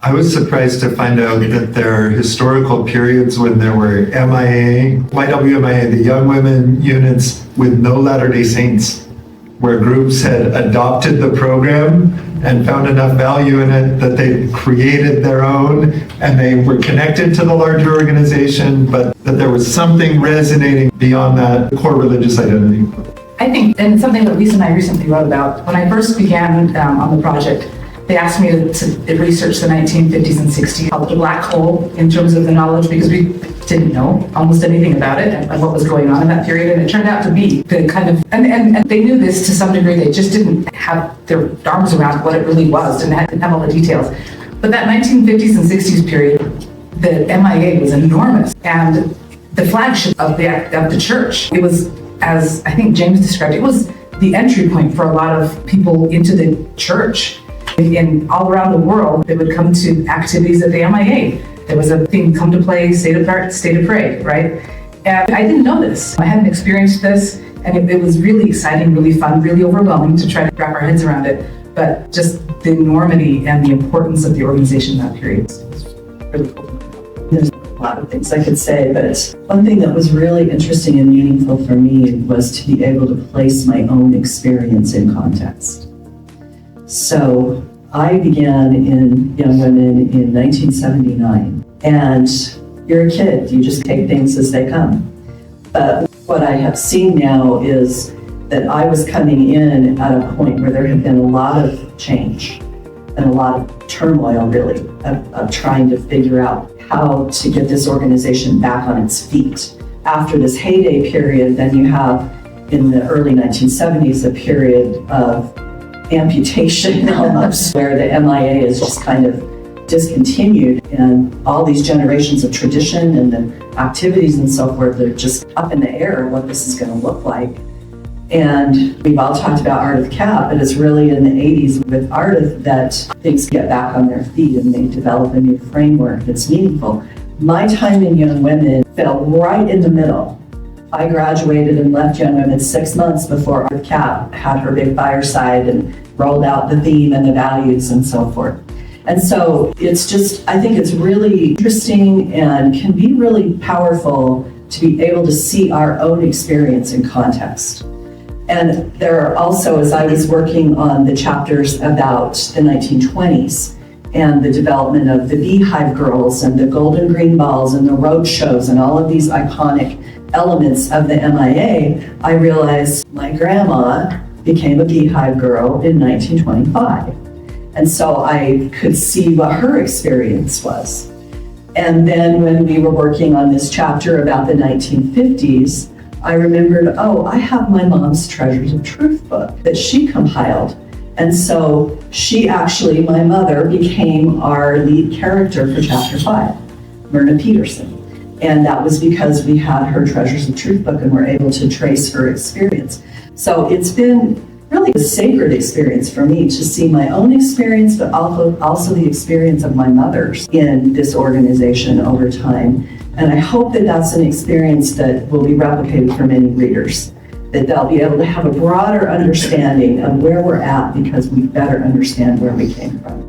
I was surprised to find out that there are historical periods when there were MIA, YWMIA, the Young Women units with no Latter-day Saints, where groups had adopted the program and found enough value in it that they created their own, and they were connected to the larger organization, but that there was something resonating beyond that core religious identity. I think, and something that Lisa and I recently wrote about, when I first began on the project, they asked me to research the 1950s and 60s, called the black hole in terms of the knowledge, because we didn't know almost anything about it and what was going on in that period. And it turned out to be the kind of, and they knew this to some degree, they just didn't have their arms around what it really was, didn't have all the details. But that 1950s and 60s period, the MIA was enormous. And the flagship of the church, it was, as I think James described, it was the entry point for a lot of people into the church. In all around the world, they would come to activities at the MIA. There was a thing, come to play, stay to pray, right? And I didn't know this. I hadn't experienced this, and it was really exciting, really fun, really overwhelming to try to wrap our heads around it. But just the enormity and the importance of the organization in that period was really cool. There's a lot of things I could say, but one thing that was really interesting and meaningful for me was to be able to place my own experience in context. So I began in Young Women in 1979, and you're a kid, you just take things as they come. But what I have seen now is that I was coming in at a point where there had been a lot of change and a lot of turmoil, really, of trying to figure out how to get this organization back on its feet. After this heyday period, then you have, in the early 1970s, a period of amputation almost, where the MIA is just kind of discontinued, and all these generations of tradition and the activities and so forth, they're just up in the air what this is going to look like. And we've all talked about Art of the Cap, but it's really in the 80s with Art that things get back on their feet and they develop a new framework that's meaningful. My time in Young Women fell right in the middle. I graduated and left Young Women 6 months before Art of Cap had her big fireside and rolled out the theme and the values and so forth. And so it's just, I think it's really interesting and can be really powerful to be able to see our own experience in context. And there are also, as I was working on the chapters about the 1920s and the development of the Beehive Girls and the Golden Green Balls and the road shows and all of these iconic elements of the MIA, I realized my grandma became a Beehive Girl in 1925. And so I could see what her experience was. And then when we were working on this chapter about the 1950s, I remembered, oh, I have my mom's Treasures of Truth book that she compiled. And so she actually, my mother, became our lead character for chapter 5, Myrna Peterson. And that was because we had her Treasures of Truth book and were able to trace her experience. So it's been really a sacred experience for me to see my own experience, but also the experience of my mothers in this organization over time. And I hope that that's an experience that will be replicated for many readers, that they'll be able to have a broader understanding of where we're at because we better understand where we came from.